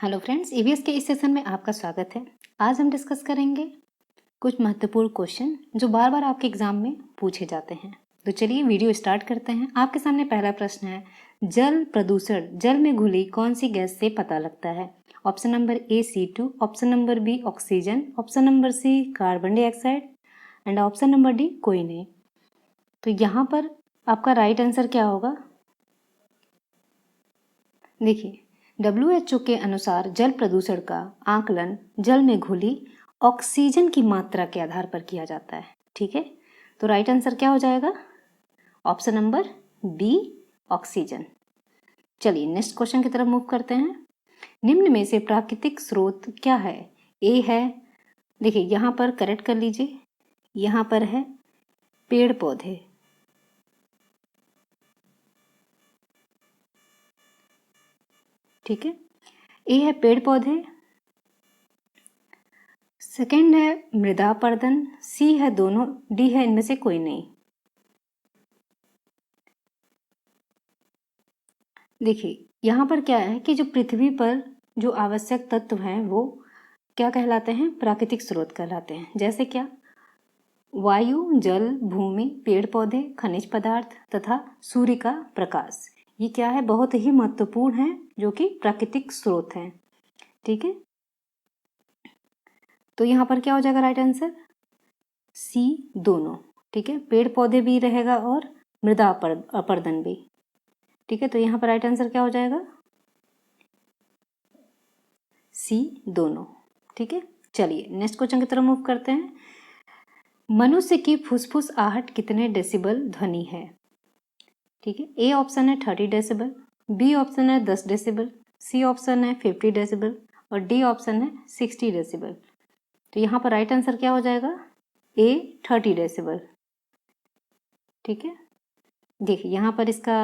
Hello friends, EVS के इस session में आपका स्वागत है। आज हम डिस्कस करेंगे कुछ महत्वपूर्ण क्वेश्चन जो बार बार आपके एग्जाम में पूछे जाते हैं। तो चलिए वीडियो स्टार्ट करते हैं। आपके सामने पहला प्रश्न है, जल प्रदूषण जल में घुली कौन सी गैस से पता लगता है? Option number A C2, option number B oxygen, option number C carbon dioxide and option number D कोई नहीं। तो यहाँ पर आपका राइट आंसर क्या होगा? देखिए, WHO के अनुसार जल प्रदूषण का आकलन जल में घुली ऑक्सीजन की मात्रा के आधार पर किया जाता है। ठीक है, तो राइट आंसर क्या हो जाएगा? Option number B oxygen. चलिए नेक्स्ट क्वेश्चन की तरफ मूव करते हैं। निम्न में से प्राकृतिक स्रोत क्या है? ए है, देखिए यहाँ पर करेक्ट कर लीजिए, यहाँ पर है पेड़ पौधे। ठीक है, ए है पेड़ पौधे, सेकंड है मृदा अपरदन, सी है दोनों, डी है इनमें से कोई नहीं। देखिए यहाँ पर क्या है कि जो पृथ्वी पर जो आवश्यक तत्व हैं वो क्या कहलाते हैं? प्राकृतिक स्रोत कहलाते हैं। जैसे क्या? वायु, जल, भूमि, पेड़ पौधे, खनिज पदार्थ तथा सूर्य का प्रकाश। ये क्या है? बहुत ही महत्वपूर्ण है, जो कि प्राकृतिक स्रोत हैं। ठीक है, तो यहाँ पर क्या हो जाएगा राइट आंसर? सी दोनों। ठीक है, पेड़ पौधे भी रहेगा और मृदा अपरदन भी। ठीक है, तो यहाँ पर राइट आंसर क्या हो जाएगा? सी दोनों। ठीक है, चलिए नेक्स्ट क्वेश्चन की तरफ मूव करते हैं। मनुष्य की फुसफुस आहट कितने डेसिबल ध्वनि है? ठीक है, ए ऑप्शन है 30 डेसिबल, बी ऑप्शन है 10 डेसिबल, सी ऑप्शन है 50 डेसिबल और डी ऑप्शन है 60 डेसिबल। तो यहाँ पर राइट आंसर क्या हो जाएगा? ए 30 डेसिबल। ठीक है, देखिए यहाँ पर इसका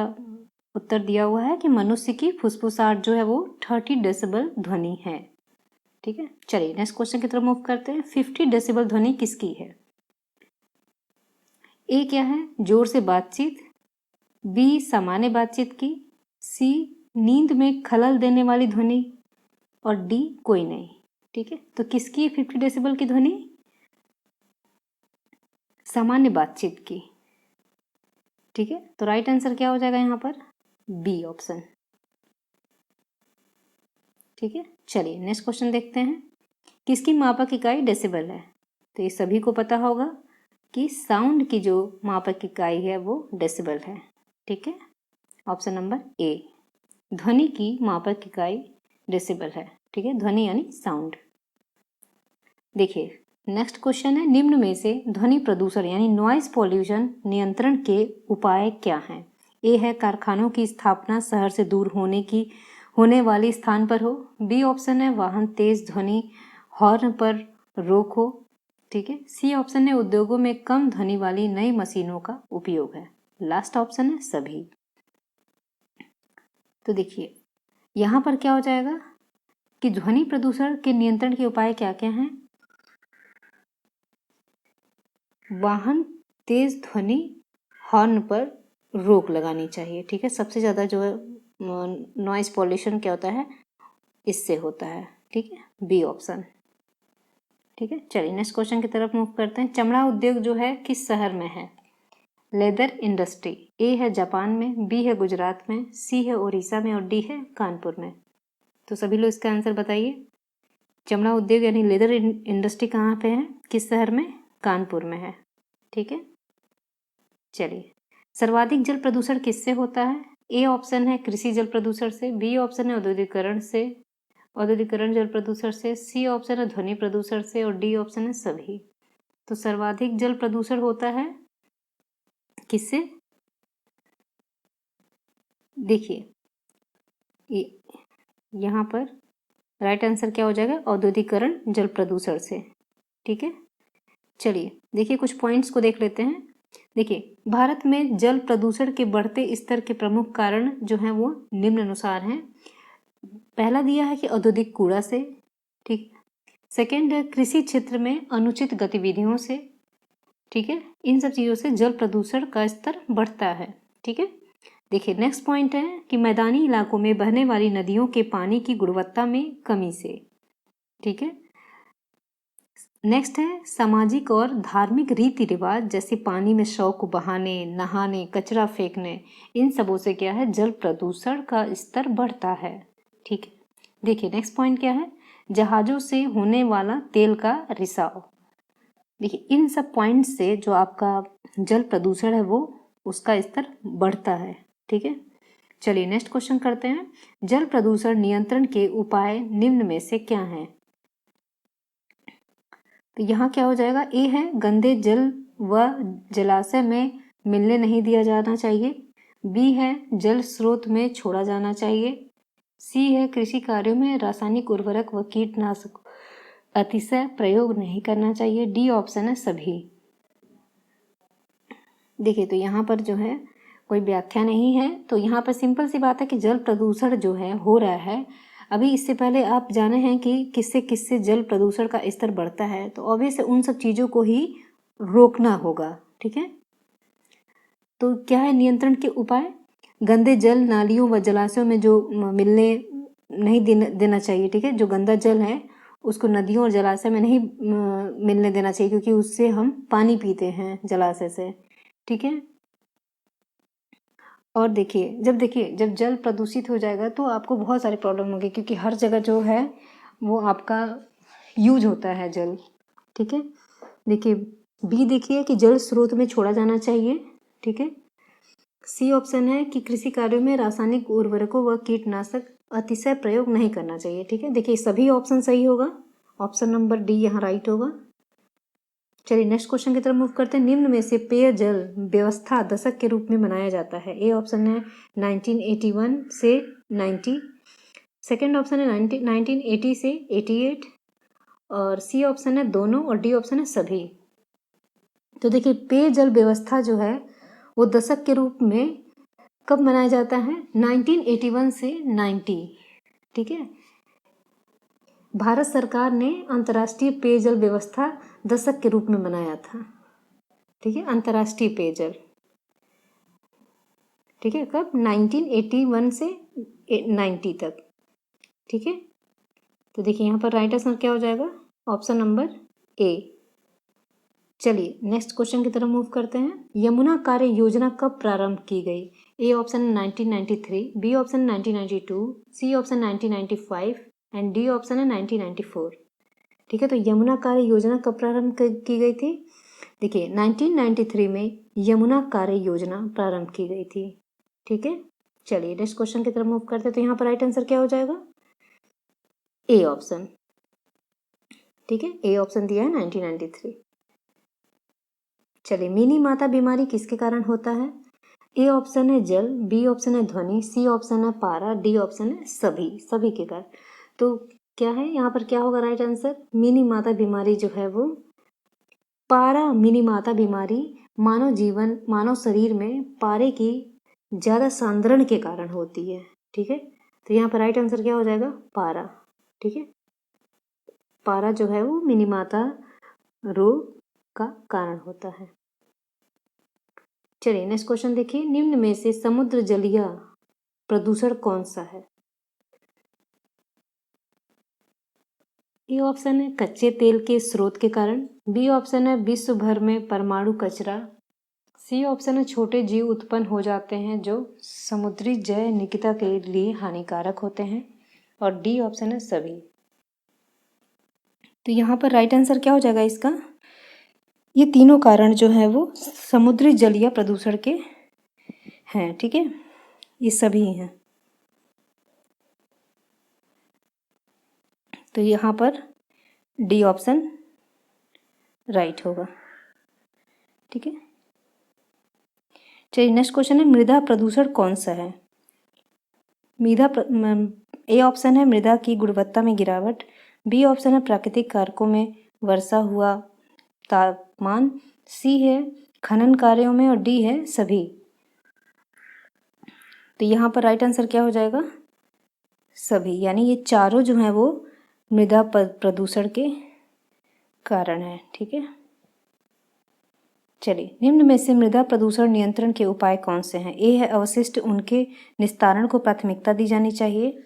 उत्तर दिया हुआ है कि मनुष्य की फुसफुसाहट जो है वो 30 डेसिबल ध्वनि है। ठीक है, चलिए नेक्स्ट क्वेश्चन की तरफ मूव करते हैं। 50 डेसिबल ध्वनि किसकी है? ए क्या है? जोर से बातचीत, बी सामान्य बातचीत की, सी नींद में खलल देने वाली ध्वनि और डी कोई नहीं। ठीक है, तो किसकी है 50 डेसिबल की ध्वनि? सामान्य बातचीत की। ठीक है, तो राइट आंसर क्या हो जाएगा यहाँ पर? B option. ठीक है, चलिए नेक्स्ट क्वेश्चन देखते हैं। किसकी मापक इकाई डेसिबल है? तो ये सभी को पता होगा कि साउंड की जो मापक इकाई है वो डेसिबल है। ठीक है, ऑप्शन नंबर ए, ध्वनि की मापक इकाई डेसिबल है। ठीक है, ध्वनि यानी साउंड। देखिए नेक्स्ट क्वेश्चन है, निम्न में से ध्वनि प्रदूषण यानी नॉइज पॉल्यूशन नियंत्रण के उपाय क्या हैं? ए है कारखानों की स्थापना शहर से दूर होने वाली स्थान पर हो, बी ऑप्शन है वाहन तेज ध्वनि हॉर्न पर रोक हो। ठीक है, सी ऑप्शन है उद्योगों में कम ध्वनि वाली नई मशीनों का उपयोग है, लास्ट ऑप्शन है सभी। तो देखिए यहाँ पर क्या हो जाएगा कि ध्वनि प्रदूषण के नियंत्रण के उपाय क्या क्या हैं? वाहन तेज ध्वनि हॉर्न पर रोक लगानी चाहिए। ठीक है, सबसे ज़्यादा जो है नॉइज पॉल्यूशन क्या होता है? इससे होता है। ठीक है, बी ऑप्शन। ठीक है, चलिए नेक्स्ट क्वेश्चन की तरफ मूव करते हैं। चमड़ा उद्योग जो है किस शहर में है? लेदर इंडस्ट्री, ए है जापान में, बी है गुजरात में, सी है उड़ीसा में और डी है कानपुर में। तो सभी लोग इसका आंसर बताइए। चमड़ा उद्योग यानी लेदर इंडस्ट्री कहाँ पे है, किस शहर में? कानपुर में है। ठीक है, चलिए सर्वाधिक जल प्रदूषण किससे होता है? ए ऑप्शन है कृषि जल प्रदूषण से, बी ऑप्शन है औद्योगिकरण जल प्रदूषण से, सी ऑप्शन है ध्वनि प्रदूषण से और डी ऑप्शन है सभी। तो सर्वाधिक जल प्रदूषण होता है किससे? देखिए यहाँ पर राइट आंसर क्या हो जाएगा? औद्योगिकरण जल प्रदूषण से। ठीक है, चलिए देखिए कुछ पॉइंट्स को देख लेते हैं। देखिए भारत में जल प्रदूषण के बढ़ते स्तर के प्रमुख कारण जो हैं वो निम्न अनुसार हैं। पहला दिया है कि औद्योगिक कूड़ा से। ठीक, सेकेंड है कृषि क्षेत्र में अनुचित गतिविधियों से। ठीक है, इन सब चीज़ों से जल प्रदूषण का स्तर बढ़ता है। ठीक है, देखिए नेक्स्ट पॉइंट है कि मैदानी इलाकों में बहने वाली नदियों के पानी की गुणवत्ता में कमी से, ठीक है। नेक्स्ट है सामाजिक और धार्मिक रीति रिवाज जैसे पानी में शव को बहाने, नहाने, कचरा फेंकने, इन सबों से क्या है, जल प्रदूषण का स्तर बढ़ता है, ठीक है। देखिए नेक्स्ट पॉइंट क्या है, जहाजों से होने वाला तेल का रिसाव। देखिए इन सब पॉइंट से जो आपका जल प्रदूषण है वो उसका स्तर बढ़ता है, ठीक है। चलिए नेक्स्ट क्वेश्चन करते हैं, जल प्रदूषण नियंत्रण के उपाय निम्न में से क्या हैं। तो यहाँ क्या हो जाएगा, ए है गंदे जल व जलाशय में मिलने नहीं दिया जाना चाहिए, बी है जल स्रोत में छोड़ा जाना चाहिए, सी है कृषि कार्यों में रासायनिक उर्वरक व कीटनाशक अतिशय प्रयोग नहीं करना चाहिए, डी ऑप्शन है सभी। देखिए तो यहाँ पर जो है कोई व्याख्या नहीं है, तो यहाँ पर सिंपल सी बात है कि जल प्रदूषण जो है हो रहा है। अभी इससे पहले आप जाने हैं कि किससे किससे जल प्रदूषण का स्तर बढ़ता है, तो ऑब्वियस उन सब चीज़ों को ही रोकना होगा, ठीक है। तो क्या है नियंत्रण के उपाय, गंदे जल नालियों व जलाशयों में जो मिलने नहीं देना चाहिए, ठीक है। जो गंदा जल है उसको नदियों और जलाशय में नहीं मिलने देना चाहिए, क्योंकि उससे हम पानी पीते हैं जलाशय से, ठीक है। और देखिए जब जल प्रदूषित हो जाएगा तो आपको बहुत सारे प्रॉब्लम होंगे, क्योंकि हर जगह जो है वो आपका यूज होता है जल, ठीक है। देखिए बी देखिए कि जल स्रोत में छोड़ा जाना चाहिए, ठीक है। सी ऑप्शन है कि कृषि कार्यों में रासायनिक उर्वरकों व कीटनाशक अतिशय प्रयोग नहीं करना चाहिए, ठीक है। देखिए सभी ऑप्शन सही होगा, ऑप्शन नंबर डी यहाँ राइट होगा। चलिए नेक्स्ट क्वेश्चन की तरफ मूव करते हैं, निम्न में से पेयजल व्यवस्था दशक के रूप में मनाया जाता है। ए ऑप्शन है 1981 से 90, सेकेंड ऑप्शन है 1980 से 88, और सी ऑप्शन है दोनों, और डी ऑप्शन है सभी। तो देखिए पेयजल व्यवस्था जो है वो दशक के रूप में कब मनाया जाता है, 1981 से 90, ठीक है। भारत सरकार ने अंतर्राष्ट्रीय पेयजल व्यवस्था दशक के रूप में मनाया था, ठीक है, अंतर्राष्ट्रीय पेयजल, ठीक है, कब 1981 से 90 तक, ठीक है। तो देखिए यहाँ पर राइट आंसर क्या हो जाएगा, ऑप्शन नंबर ए। चलिए नेक्स्ट क्वेश्चन की तरफ मूव करते हैं, यमुना कार्य योजना कब प्रारंभ की गई। A option 1993, B option 1992, C option 1995 and D option है 1994, ठीक है। तो यमुना कार्य योजना कब प्रारंभ की गई थी, देखिए 1993 में यमुना कार्य योजना प्रारंभ की गई थी, ठीक है। चलिए नेक्स्ट क्वेश्चन की तरफ मूव करते हैं, तो यहाँ पर राइट आंसर क्या हो जाएगा, ए ऑप्शन, ठीक है, ए ऑप्शन दिया है 1993। चलिए मिनी माता बीमारी किसके कारण होता है, ए ऑप्शन है जल, बी ऑप्शन है ध्वनि, सी ऑप्शन है पारा, डी ऑप्शन है सभी के कारण। तो क्या है यहाँ पर क्या होगा राइट आंसर, मिनी माता बीमारी जो है वो पारा मिनी माता बीमारी मानव शरीर में पारे की ज़्यादा सांद्रण के कारण होती है, ठीक है। तो यहाँ पर राइट आंसर क्या हो जाएगा, पारा, ठीक है। पारा जो है वो मिनी माता रोग का कारण होता है। चलिए नेक्स्ट क्वेश्चन देखिए, निम्न में से समुद्र जलीय प्रदूषण कौन सा है। ए ऑप्शन है कच्चे तेल के स्रोत के कारण, बी ऑप्शन है विश्व भर में परमाणु कचरा, सी ऑप्शन है छोटे जीव उत्पन्न हो जाते हैं जो समुद्री जैविकता के लिए हानिकारक होते हैं, और डी ऑप्शन है सभी। तो यहाँ पर राइट आंसर क्या हो जाएगा इसका, ये तीनों कारण जो है वो समुद्री जलीय प्रदूषण के हैं, ठीक है, ये सभी हैं। तो यहाँ पर डी ऑप्शन राइट होगा, ठीक है। चलिए नेक्स्ट क्वेश्चन है, मृदा प्रदूषण कौन सा है। ए ऑप्शन है मृदा की गुणवत्ता में गिरावट, बी ऑप्शन है प्राकृतिक कारकों में वर्षा हुआ तापमान, सी है खनन कार्यों में, और डी है सभी। तो यहाँ पर राइट आंसर क्या हो जाएगा, सभी, यानी ये चारों जो हैं वो मृदा प्रदूषण के कारण है, ठीक है। चलिए, निम्न में से मृदा प्रदूषण नियंत्रण के उपाय कौन से हैं? ए है अवशिष्ट, उनके निस्तारण को प्राथमिकता दी जानी चाहिए।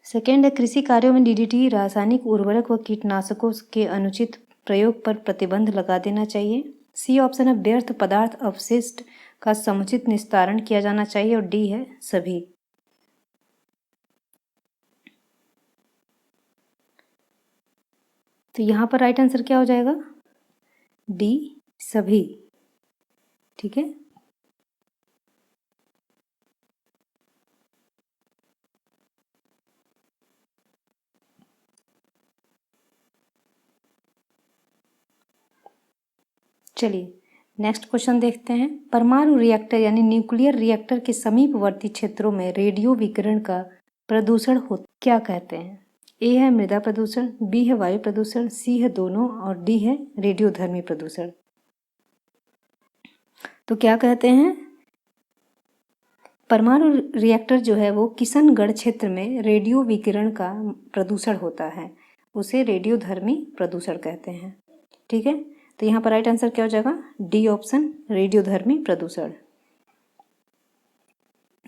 सेकेंड है कृषि कार्यों में डीडीटी, रासायनिक उर्वरक व कीटनाशकों के अनुचित प्रयोग पर प्रतिबंध लगा देना चाहिए। सी ऑप्शन है व्यर्थ पदार्थ अपशिष्ट का समुचित निस्तारण किया जाना चाहिए। और डी है सभी। तो यहाँ पर राइट आंसर क्या हो जाएगा? डी सभी। ठीक है, चलिए नेक्स्ट क्वेश्चन देखते हैं। परमाणु रिएक्टर यानी न्यूक्लियर रिएक्टर के समीपवर्ती क्षेत्रों में रेडियो विकिरण का प्रदूषण हो क्या कहते हैं? ए है मृदा प्रदूषण, बी है वायु प्रदूषण, सी है दोनों और डी है रेडियोधर्मी प्रदूषण। तो क्या कहते हैं? परमाणु रिएक्टर जो है वो किशनगढ़ क्षेत्र में रेडियो विकिरण का प्रदूषण होता है, उसे रेडियोधर्मी प्रदूषण कहते हैं। ठीक है, तो यहाँ पर राइट आंसर क्या हो जाएगा? डी ऑप्शन, रेडियोधर्मी प्रदूषण।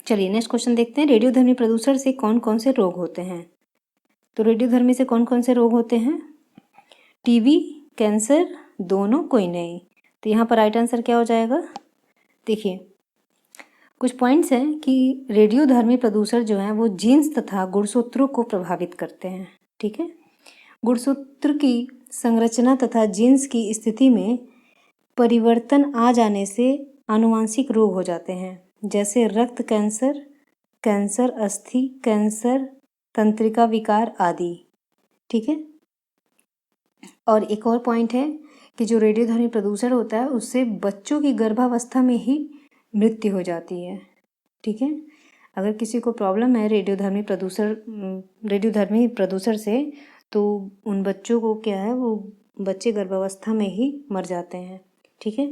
चलिए नेक्स्ट क्वेश्चन देखते हैं। रेडियोधर्मी प्रदूषण से कौन कौन से रोग होते हैं? तो रेडियोधर्मी से कौन कौन से रोग होते हैं? टीबी, कैंसर, दोनों, कोई नहीं। तो यहाँ पर राइट आंसर क्या हो जाएगा? देखिए कुछ पॉइंट्स हैं कि रेडियोधर्मी प्रदूषण जो है वो जीन्स तथा गुणसूत्रों को प्रभावित करते हैं। ठीक है, गुणसूत्र की संरचना तथा जीन्स की स्थिति में परिवर्तन आ जाने से आनुवांशिक रोग हो जाते हैं, जैसे रक्त कैंसर, कैंसर अस्थि कैंसर, तंत्रिका विकार आदि। ठीक है, और एक और पॉइंट है कि जो रेडियोधर्मी प्रदूषण होता है उससे बच्चों की गर्भावस्था में ही मृत्यु हो जाती है। ठीक है, अगर किसी को प्रॉब्लम है रेडियोधर्मी प्रदूषण से, तो उन बच्चों को क्या है, वो बच्चे गर्भावस्था में ही मर जाते हैं। ठीक है,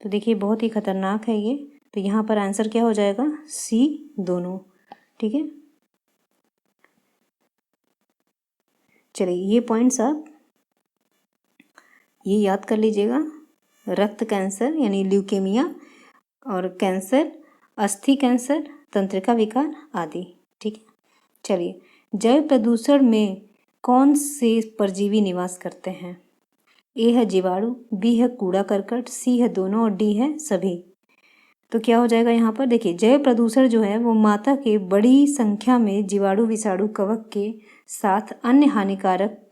तो देखिए बहुत ही खतरनाक है ये। तो यहाँ पर आंसर क्या हो जाएगा? सी दोनों। ठीक है, चलिए ये पॉइंट्स आप ये याद कर लीजिएगा। रक्त कैंसर यानी ल्यूकेमिया, और कैंसर अस्थि कैंसर, तंत्रिका विकार आदि। ठीक है, चलिए जैव प्रदूषण में कौन से परजीवी निवास करते हैं? ए है जीवाणु, बी है कूड़ा करकट, सी है दोनों और डी है सभी। तो क्या हो जाएगा यहाँ पर? देखिए जैव प्रदूषण जो है वो माता के बड़ी संख्या में जीवाणु, विषाणु, कवक के साथ अन्य हानिकारक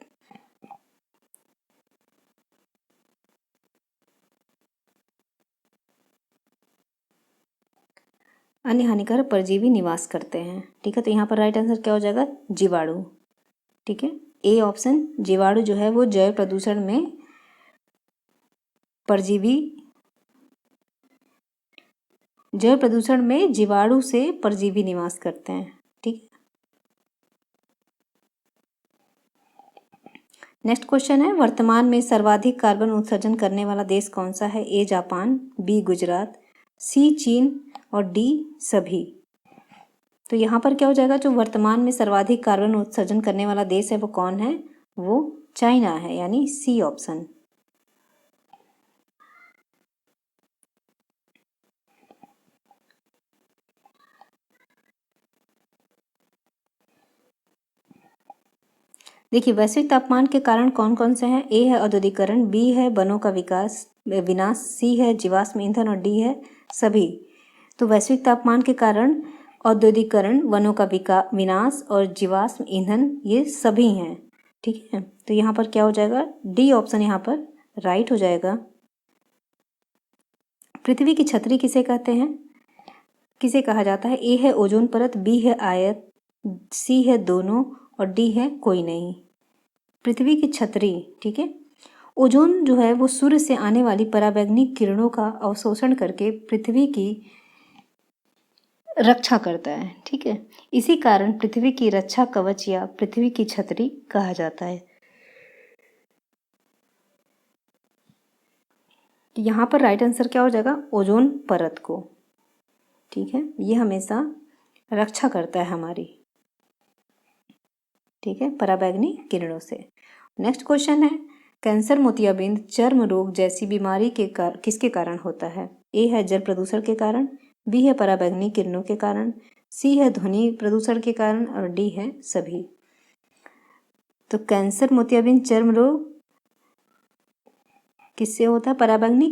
परजीवी निवास करते हैं। ठीक है, तो यहाँ पर राइट आंसर क्या हो जाएगा? जीवाणु। ठीक है, ए ऑप्शन जीवाणु जो है वो जैव प्रदूषण में जीवाणु से परजीवी निवास करते हैं। ठीक है, नेक्स्ट क्वेश्चन है वर्तमान में सर्वाधिक कार्बन उत्सर्जन करने वाला देश कौन सा है? ए जापान, बी गुजरात, सी चीन और डी सभी। तो यहाँ पर क्या हो जाएगा? जो वर्तमान में सर्वाधिक कार्बन उत्सर्जन करने वाला देश है वो कौन है? वो चाइना है, यानी सी ऑप्शन। देखिए वैश्विक तापमान के कारण कौन कौन से हैं? ए है औद्योगिकरण, बी है वनों का विनाश, सी है जीवाश्म ईंधन और डी है सभी। तो वैश्विक तापमान के कारण औद्योगिकरण, वनों का विनाश और जीवाश्म ईंधन ये सभी हैं। ठीक है, तो यहाँ पर क्या हो जाएगा? डी ऑप्शन यहाँ पर राइट हो जाएगा। पृथ्वी की छतरी किसे कहते हैं? किसे कहा जाता है? ए है ओजोन परत, बी है आयत, सी है दोनों और डी है कोई नहीं। पृथ्वी की छतरी, ठीक है, ओजोन जो है वो सूर्य से आने वाली पराबैंगनी किरणों का अवशोषण करके पृथ्वी की रक्षा करता है। ठीक है, इसी कारण पृथ्वी की रक्षा कवच या पृथ्वी की छतरी कहा जाता है। यहाँ पर राइट आंसर क्या हो जाएगा? ओजोन परत को। ठीक है, ये हमेशा रक्षा करता है हमारी, ठीक है, पराबैंगनी किरणों से। नेक्स्ट क्वेश्चन है कैंसर, मोतियाबिंद, चर्म रोग जैसी बीमारी किसके कारण होता है? ए है जल प्रदूषण के कारण, बी है पराबैंगनी किरणों के कारण, सी है ध्वनि प्रदूषण के कारण और डी है सभी। तो कैंसर, मोतियाबिंद, चर्म रोग किससे होता है? पराबैंगनी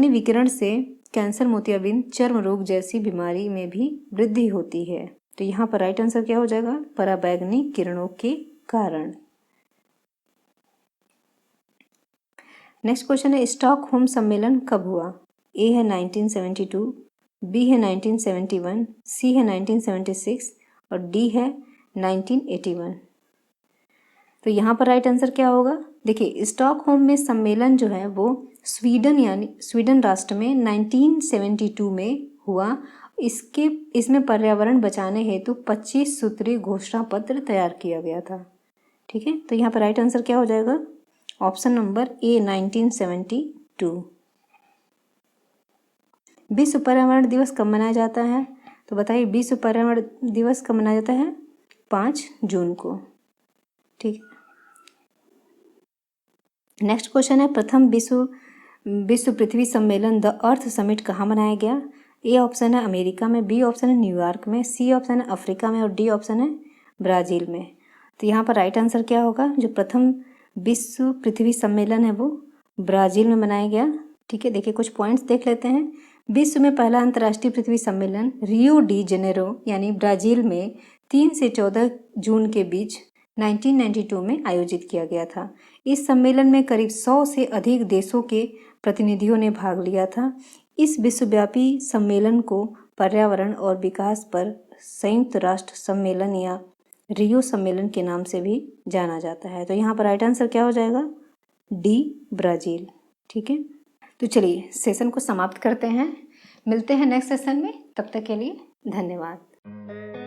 विकिरण से कैंसर, मोतियाबिंद, चर्म रोग जैसी बीमारी में भी वृद्धि होती है। तो यहाँ पर राइट आंसर क्या हो जाएगा? पराबैंगनी किरणों के कारण। नेक्स्ट क्वेश्चन है स्टॉकहोम सम्मेलन कब हुआ? ए है 1972, बी है 1971, सी है 1976 और डी है 1981। तो यहाँ पर राइट आंसर क्या होगा? देखिए स्टॉकहोम में सम्मेलन जो है वो स्वीडन राष्ट्र में 1972 में हुआ। इसमें पर्यावरण बचाने हेतु 25 सूत्रीय घोषणा पत्र तैयार किया गया था। ठीक है, तो यहाँ पर राइट आंसर क्या हो जाएगा? ऑप्शन नंबर ए 1972। विश्व पर्यावरण दिवस कब मनाया जाता है? तो बताइए विश्व पर्यावरण दिवस कब मनाया जाता है? 5 जून को। ठीक है, नेक्स्ट क्वेश्चन है प्रथम विश्व पृथ्वी सम्मेलन द अर्थ समिट कहाँ मनाया गया? ए ऑप्शन है अमेरिका में, बी ऑप्शन है न्यूयॉर्क में, सी ऑप्शन है अफ्रीका में और डी ऑप्शन है ब्राज़ील में। तो यहाँ पर राइट आंसर क्या होगा? जो प्रथम विश्व पृथ्वी सम्मेलन है वो ब्राज़ील में मनाया गया। ठीक है, देखिए कुछ पॉइंट्स देख लेते हैं। विश्व में पहला अंतर्राष्ट्रीय पृथ्वी सम्मेलन रियो डी जेनेरो यानी ब्राज़ील में 3 से 14 जून के बीच 1992 में आयोजित किया गया था। इस सम्मेलन में करीब 100 से अधिक देशों के प्रतिनिधियों ने भाग लिया था। इस विश्वव्यापी सम्मेलन को पर्यावरण और विकास पर संयुक्त राष्ट्र सम्मेलन या रियो सम्मेलन के नाम से भी जाना जाता है। तो यहाँ पर राइट आंसर क्या हो जाएगा? D Brazil. ठीक है, तो चलिए सेशन को समाप्त करते हैं। मिलते हैं नेक्स्ट सेशन में, तब तक के लिए धन्यवाद।